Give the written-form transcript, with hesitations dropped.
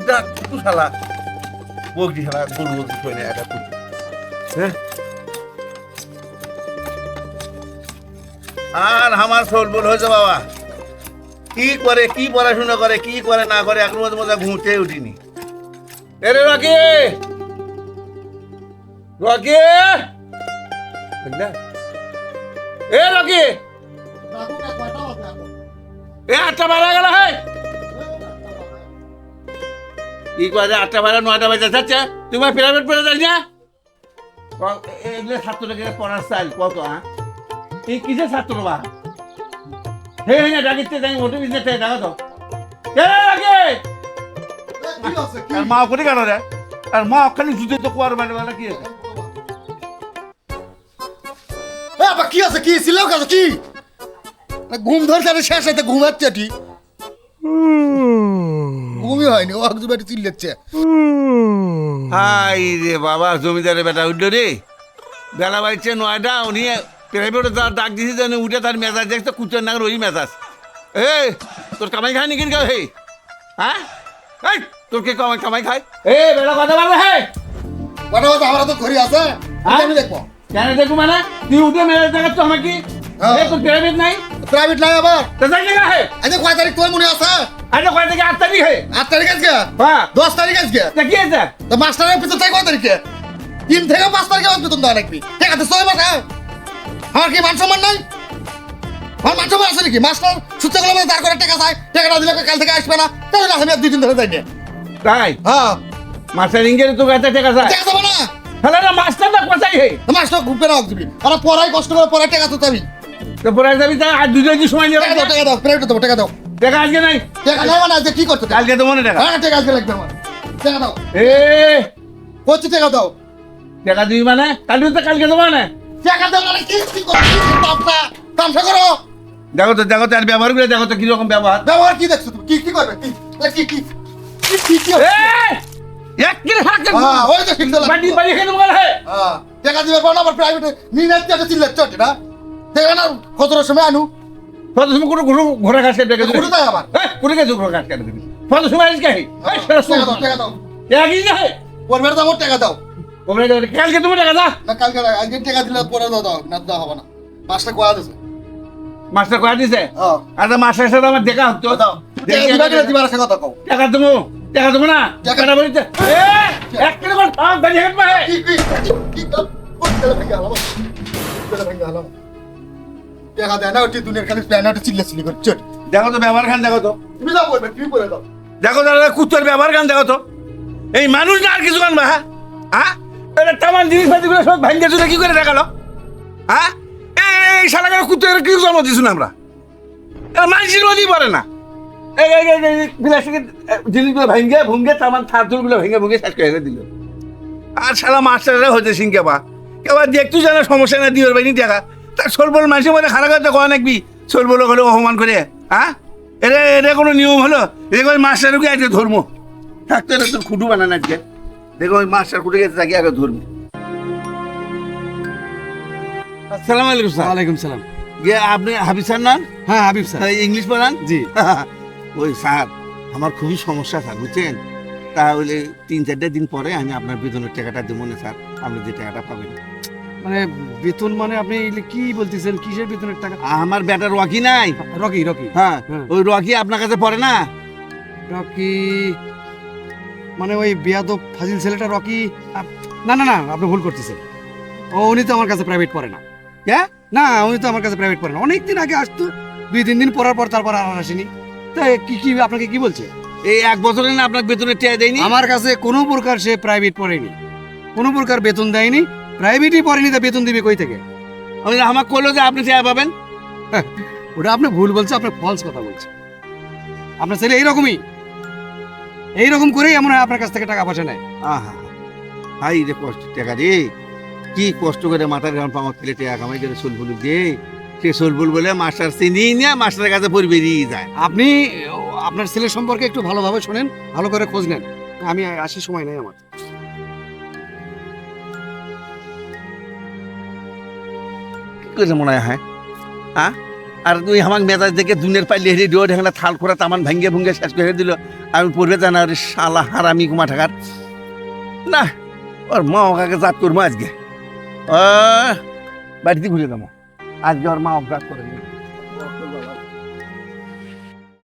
ডাক তু শালা বগডি শালা গরু বগডি কইনে এটা তুই হ্যাঁ আর আমার সলবল হয়েছে বাবা কি করে কি পড়াশোনা করে কি করে না করে এখন মধ্যে ঘুমতে উঠিনি এরে রকি রকি এ রকি এ 8টা বাজা গেল হে কি করে 8টা বাজা 9টা বাজে যাচ্ছে তুমি প্রাইভেট পড়ে যাই না এগুলো ছাত্রকে পড়ার স্টাইল কত হ্যাঁ এই কিসের ছাত্র বা হে হে ডাকিতে যাই মোটে বিজনেস টাকা দাও কে রাখে আর মা কোটি কাটো রে আর মা খালি জুতে তো কোয়ার মানে কি আছে এ বাবা কি আছে কি ছিল কাজ কি ঘুম ধরছে না শেষ হইতে ঘুমাচ্ছে টি ঘুমই হয়নি ও একদম বেটি চিল্লাচ্ছে হাই রে বাবা জমিদারের বেটা উঠলো রে বেলা বাড়ছে 9টা উনি প্রাইভেটে তার ডাক দিয়েছি জানে উঠে তার মেজাজ দেখতে কুচের নাগর ওই মেজাজ এ তোর কামাই খায় নাকি হে হ্যাঁ এই তোর কে কামাই খায় এ বেলা কথা বলবে হে কথা কথা আমরা তো ঘরে আছে আমি দেখবো কেন দেখো মানে তুই উঠে মেজাজ দেখাচ্ছ আমাকে এ তোর প্রাইভেট নাই প্রাইভেট নাই আবার তো যাই না হে আজ কয় তারিখ তোর মনে আছে আজ কয় থেকে 8 তারিখ হে 8 তারিখ আজকে হ্যাঁ 10 তারিখ আজকে তা কি আছে তো মাস্টারের পিছন থেকে কয় তারিখে 3 থেকে 5 তারিখে বেতন দেওয়া লাগবে ঠিক আছে 6 মাস আমার কি মান সম্মান নাই আমার মান সম্মান আছে নাকি মাস্টার সূত্রগুলো মধ্যে দাঁড় করে টাকা চাই টাকা না দিলে কাল থেকে আসবে না তাহলে আমি 2 দিন ধরে যাই না তাই হ্যাঁ মাস্টার ইংরেজি তো গাতে টাকা চায় টাকা দেবো না হ্যালো না মাস্টার না কোথায় হে মাস্টার ঘুরবে না দিবি আর পড়াই কষ্ট করে পড়াই টাকা তো যাবি তো পরে যাবি তা আর 2 দিন সময় টাকা যাবে দাও প্রাইভেট দেবো টাকা দাও টাকা আজকে নাই টাকা নাই মানে আজকে কি করতে কালকে তো মনে টাকা হ্যাঁ টাকা আজকে লাগবে আমার টাকা দাও এ কত টাকা দাও টাকা দিবি মানে কালকে দেবো না টাকা দাও মানে কি করতে কামটা করো দেখো তো আর ব্যবহার করে দেখো তো কিরকম ব্যবহার ব্যবহার কি দেখছো তুমি কি করবে কি কি কি কি এক কিলো শাক হ্যাঁ ওই তো ঠিক বাড়ি বাড়ি খেতে বলে হে হ্যাঁ টাকা দিবে কোন আবার প্রাইভেটে নিনাত টাকা চিল্লাচ্ছ না টাকা না কত সময় আনু কত সময় কোনো ঘোড়া ঘাস কেটে ঘুরে দেয় আবার কোনে গেছে ঘোড়া ঘাস কেটে দিবি কত সময় আসকে হে টাকা দাও টাকা কি হে পরিবার দাও টাকা দাও ওখানে কালকে তুমি টাকা দা না কালকে আজকে টাকা দিলে পরে দাও না দাও হবে না পাঁচটা কোয়া দিছে মাস্টার কয়া দিছে হ্যাঁ আচ্ছা মাস্টারের সাথে আমার দেখা হতো দাও টাকা দিবা দিবার সাথে কথা কও টাকা দেবো না টাকাটা বলিতে এক কিলো করে থাক বাড়ি হেঁটবে কি করতে ভেঙে হালাম ভেঙে হালাম টাকা দেয় না ওটি দুনিয়ার খালি প্ল্যান ওটি চিল্লাচিল্লি করে চট দেখো তো ব্যবহার খান দেখো তো তুমি যাও বলবে তুমি বলে দাও দেখো দাদা কুত্তর ব্যবহার গান দেখো তো এই মানুষ না আর কিছু গান বা হ্যাঁ এটা তামান জিনিসপাতিগুলো সব ভাঙ্গে চুলে কি করে দেখালো হ্যাঁ এই শালা করে কুত্তর কি জন্ম দিছুন আমরা এরা মানুষের মধ্যেই পড়ে না জিনিসগুলো ভুঙ্গে তামান থারথুলগুলো ভুঙ্গে শেষ করে দিল আর শালা মাস্টাররা হয়েছে সিংকে বা কেবার দেখতু জানা সমস্যা না দিওর বাইনি দেখা তার সলবল মানুষের মধ্যে খারাপ কথা কয় নাকবি সলবল হলে অপমান করে হ্যাঁ এটা কোনো নিয়ম হলো দেখো ওই মাস্টারকে আজকে ধর্ম থাকতে তোর খুঁটু বানান আজকে দেখো ওই মাস্টার খুঁটে গেছে তাকে আগে ধর্ম আসসালামু আলাইকুম স্যার ওয়ালাইকুম সালাম ইয়ে আপনি হাবিব স্যার না হ্যাঁ হাবিব স্যার ইংলিশ পড়ান জি ওই স্যার আমার খুবই সমস্যা স্যার বুঝছেন তাহলে 3-4 দিন পরে আমি আপনার বেতনের টাকাটা দেবো না স্যার আপনি যে টাকাটা পাবেন মানে বেতন মানে আপনি কি বলতেছেন কিসের বেতনের টাকা আমার বেটা রকি নাই রকি রকি হ্যাঁ হ্যাঁ। ওই রকি আপনার কাছে পড়ে না রকি মানে ওই বেয়াদব ফাজিল ছেলেটা রকি না না না আপনি ভুল করতেছেন উনি তো আমার কাছে প্রাইভেট পড়ে না হ্যাঁ না উনি তো আমার কাছে প্রাইভেট পড়ে না অনেকদিন আগে আসতো 2-3 দিন পড়ার পর তারপর আর আসেনি তাই কি আপনাকে কি বলছে এই 1 বছরে না আপনার বেতনের টাকা দেয়নি আমার কাছে কোনো প্রকার সে প্রাইভেট পড়েনি কোনো প্রকার বেতন দেয়নি প্রাইভেটই পড়েনি তা বেতন দিবে কই থেকে আমি আমাকে কইলো যে আপনি টাকা পাবেন ওটা আপনি ভুল বলছে আপনি ফলস কথা বলছে আপনার ছেলে এইরকম করেই এমন হয় আপনার কাছ থেকে টাকা পয়সা নেয় আহা হাই রে কষ্ট টাকা রে কি কষ্ট করে মাথার গান পামার ছেলে টাকা কামাই করে সুলবুল দে সে সুলবুল বলে মাস্টার চিনি না মাস্টারের কাছে পড়ে বেরিয়ে যায় আপনি আপনার ছেলের সম্পর্কে একটু ভালোভাবে শোনেন ভালো করে খোঁজ নেন আমি আসি সময় নেই আমার কি করে মনে হয় হ্যাঁ আর তুই আমার মেজাজ দেখে দুনের পাইলে হেরে ডিও ঢেঙ্গলা থাল খোরা তামান ভেঙ্গে ভুঙ্গে শেষ করে দিল। আমি পড়বে জানা রে শালা হারামি কুমা ঠাকার না, ওর মা ওকে জাত করবো আজকে। বাড়িতে ঘুরে যাবো আজকে, ওর মা অভ্যাস করে